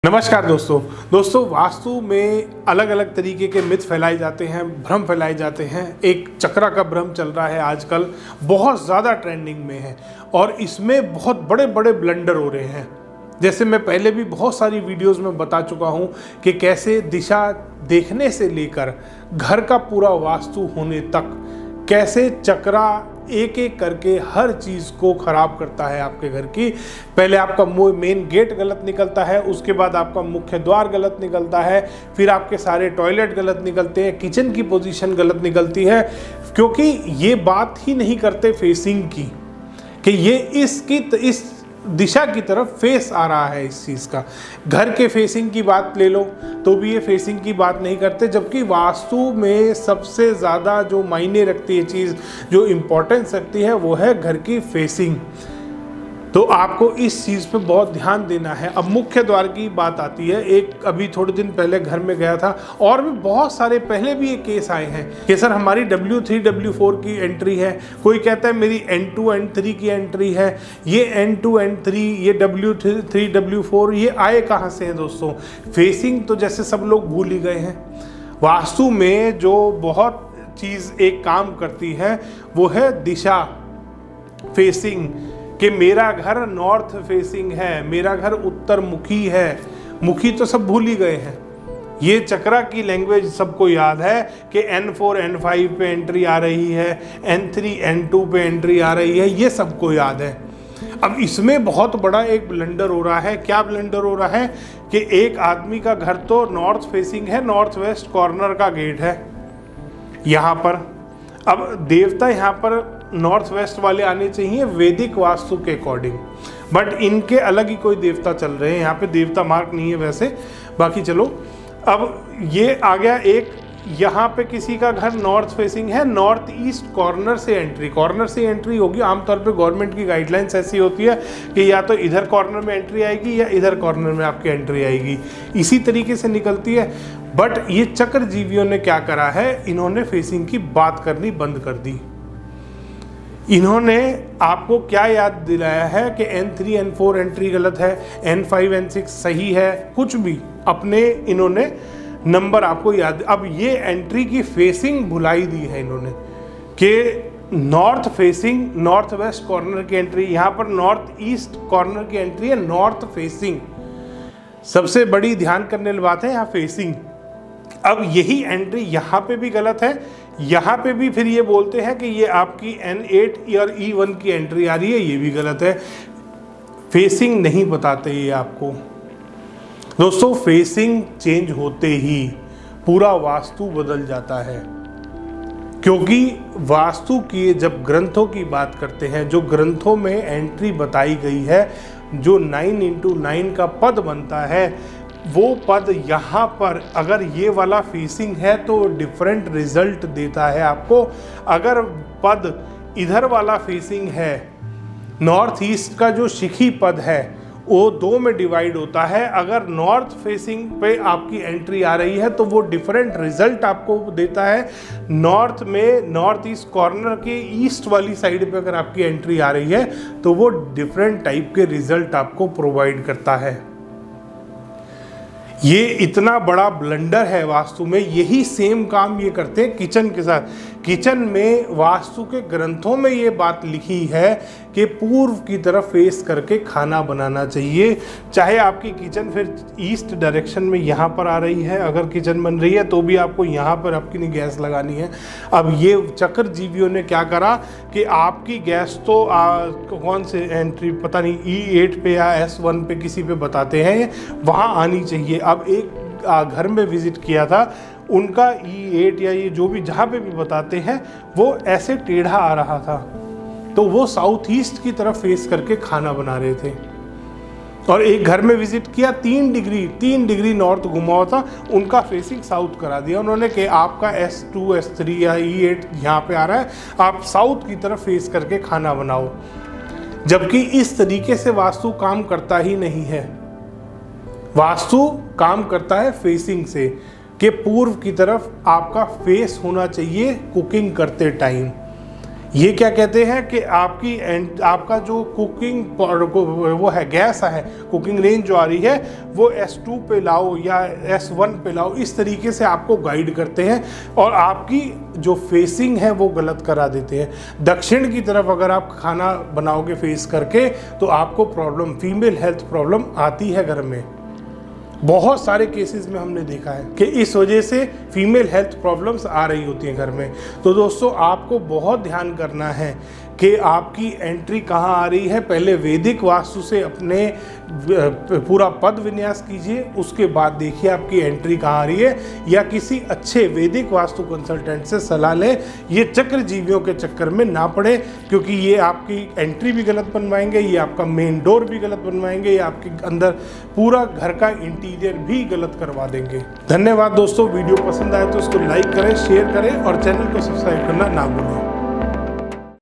नमस्कार दोस्तों वास्तु में अलग अलग तरीके के मिथ फैलाए जाते हैं, भ्रम फैलाए जाते हैं। एक चक्रा का भ्रम चल रहा है आजकल, बहुत ज़्यादा ट्रेंडिंग में है और इसमें बहुत बड़े बड़े ब्लंडर हो रहे हैं। जैसे मैं पहले भी बहुत सारी वीडियोस में बता चुका हूं कि कैसे दिशा देखने से लेकर घर का पूरा वास्तु होने तक कैसे चक्रा एक एक करके हर चीज़ को ख़राब करता है आपके घर की। पहले आपका मेन गेट गलत निकलता है, उसके बाद आपका मुख्य द्वार गलत निकलता है, फिर आपके सारे टॉयलेट गलत निकलते हैं, किचन की पोजीशन गलत निकलती है, क्योंकि ये बात ही नहीं करते फेसिंग की कि ये इस दिशा की तरफ फेस आ रहा है। इस चीज़ का घर के फेसिंग की बात ले लो तो भी ये फेसिंग की बात नहीं करते, जबकि वास्तु में सबसे ज़्यादा जो मायने रखती है चीज़, जो इम्पोर्टेंस रखती है, वो है घर की फेसिंग। तो आपको इस चीज़ पे बहुत ध्यान देना है। अब मुख्य द्वार की बात आती है। एक अभी थोड़े दिन पहले घर में गया था और भी बहुत सारे पहले भी ये केस आए हैं कि सर हमारी W3 W4 की एंट्री है, कोई कहता है मेरी N2 N3 की एंट्री है, ये N2 N3 ये W3 W4 ये आए कहाँ से हैं दोस्तों? फेसिंग तो जैसे सब लोग भूल ही गए हैं। वास्तु में जो बहुत चीज़ एक काम करती है वो है दिशा, फेसिंग, कि मेरा घर नॉर्थ फेसिंग है, मेरा घर उत्तर मुखी है। मुखी तो सब भूल ही गए हैं। ये चक्रा की लैंग्वेज सबको याद है कि N4 N5 पे एंट्री आ रही है, N3 N2 पे एंट्री आ रही है, ये सबको याद है। अब इसमें बहुत बड़ा एक ब्लंडर हो रहा है। क्या ब्लंडर हो रहा है कि एक आदमी का घर तो नॉर्थ फेसिंग है, नॉर्थ वेस्ट कॉर्नर का गेट है यहाँ पर। अब देवता यहाँ पर नॉर्थ वेस्ट वाले आने चाहिए वैदिक वास्तु के अकॉर्डिंग, बट इनके अलग ही कोई देवता चल रहे हैं। यहाँ पे देवता मार्क नहीं है वैसे, बाकी चलो। अब ये आ गया एक, यहाँ पे किसी का घर नॉर्थ फेसिंग है, नॉर्थ ईस्ट कॉर्नर से एंट्री होगी। आमतौर पे गवर्नमेंट की गाइडलाइंस ऐसी होती है कि या तो इधर कॉर्नर में एंट्री आएगी या इधर कॉर्नर में आपकी एंट्री आएगी, इसी तरीके से निकलती है। बट ये चक्र जीवियों ने क्या करा है, इन्होंने फेसिंग की बात करनी बंद कर दी। इन्होंने आपको क्या याद दिलाया है कि N3 N4 एंट्री गलत है, N5 N6 सही है, कुछ भी अपने इन्होंने नंबर आपको याद। अब ये एंट्री की फेसिंग भुलाई दी है इन्होंने कि north facing, north west corner की एंट्री, यहाँ पर नॉर्थ ईस्ट कॉर्नर की एंट्री है, नॉर्थ फेसिंग। सबसे बड़ी ध्यान करने वाली बात है यहाँ फेसिंग। अब यही एंट्री यहाँ पे भी गलत है, यहाँ पे भी फिर ये बोलते हैं कि ये आपकी N8 और E1 की एंट्री आ रही है, ये भी गलत है। फेसिंग नहीं बताते ये आपको दोस्तों। फेसिंग चेंज होते ही पूरा वास्तु बदल जाता है, क्योंकि वास्तु की जब ग्रंथों की बात करते हैं, जो ग्रंथों में एंट्री बताई गई है, जो 9x9 का पद बनता है, वो पद यहाँ पर अगर ये वाला फेसिंग है तो डिफरेंट रिजल्ट देता है आपको। अगर पद इधर वाला फेसिंग है, नॉर्थ ईस्ट का जो शिखी पद है वो दो में डिवाइड होता है। अगर नॉर्थ फेसिंग पे आपकी एंट्री आ रही है तो वो डिफरेंट रिजल्ट आपको देता है। नॉर्थ में, नॉर्थ ईस्ट कॉर्नर के ईस्ट वाली साइड पे अगर आपकी एंट्री आ रही है तो वो डिफरेंट टाइप के रिजल्ट आपको प्रोवाइड करता है। ये इतना बड़ा ब्लंडर है वास्तु में। यही सेम काम ये करते हैं किचन के साथ। किचन में वास्तु के ग्रंथों में ये बात लिखी है कि पूर्व की तरफ फेस करके खाना बनाना चाहिए। चाहे आपकी किचन फिर ईस्ट डायरेक्शन में यहाँ पर आ रही है, अगर किचन बन रही है तो भी आपको यहाँ पर आपकी गैस लगानी है। अब ये चक्र जीवियों ने क्या करा कि आपकी गैस तो कौन से एंट्री पता नहीं, E8 पे या S1 पे किसी पे बताते हैं, वहाँ आनी चाहिए। अब एक घर में विजिट किया था, उनका E8 या ये जो भी जहाँ पे भी बताते हैं वो ऐसे टेढ़ा आ रहा था, तो वो साउथ ईस्ट की तरफ फेस करके खाना बना रहे थे। और एक घर में विजिट किया, 3 डिग्री नॉर्थ घुमा हुआ था, उनका फेसिंग साउथ करा दिया उन्होंने कि आपका S2 S3 या E8 यहाँ पे आ रहा है, आप साउथ की तरफ फेस करके खाना बनाओ। जबकि इस तरीके से वास्तु काम करता ही नहीं है। वास्तु काम करता है फेसिंग से, कि पूर्व की तरफ आपका फेस होना चाहिए कुकिंग करते टाइम। ये क्या कहते हैं कि आपका जो कुकिंग वो है गैस है, कुकिंग रेंज जो आ रही है वो S2 पे लाओ या S1 पे लाओ, इस तरीके से आपको गाइड करते हैं और आपकी जो फेसिंग है वो गलत करा देते हैं। दक्षिण की तरफ अगर आप खाना बनाओगे फेस करके तो आपको प्रॉब्लम, फीमेल हेल्थ प्रॉब्लम आती है घर में। बहुत सारे केसेस में हमने देखा है कि इस वजह से फीमेल हेल्थ प्रॉब्लम्स आ रही होती हैं घर में। तो दोस्तों आपको बहुत ध्यान करना है कि आपकी एंट्री कहाँ आ रही है। पहले वैदिक वास्तु से अपने पूरा पद विन्यास कीजिए, उसके बाद देखिए आपकी एंट्री कहाँ आ रही है, या किसी अच्छे वैदिक वास्तु कंसल्टेंट से सलाह लें। ये चक्र जीवियों के चक्कर में ना पड़े, क्योंकि ये आपकी एंट्री भी गलत बनवाएंगे, ये आपका मेन डोर भी गलत बनवाएंगे, ये आपके अंदर पूरा घर का इंटीरियर भी गलत करवा देंगे। धन्यवाद दोस्तों, वीडियो पसंद आए तो इसको लाइक करें, शेयर करें और चैनल को सब्सक्राइब करना ना भूलें।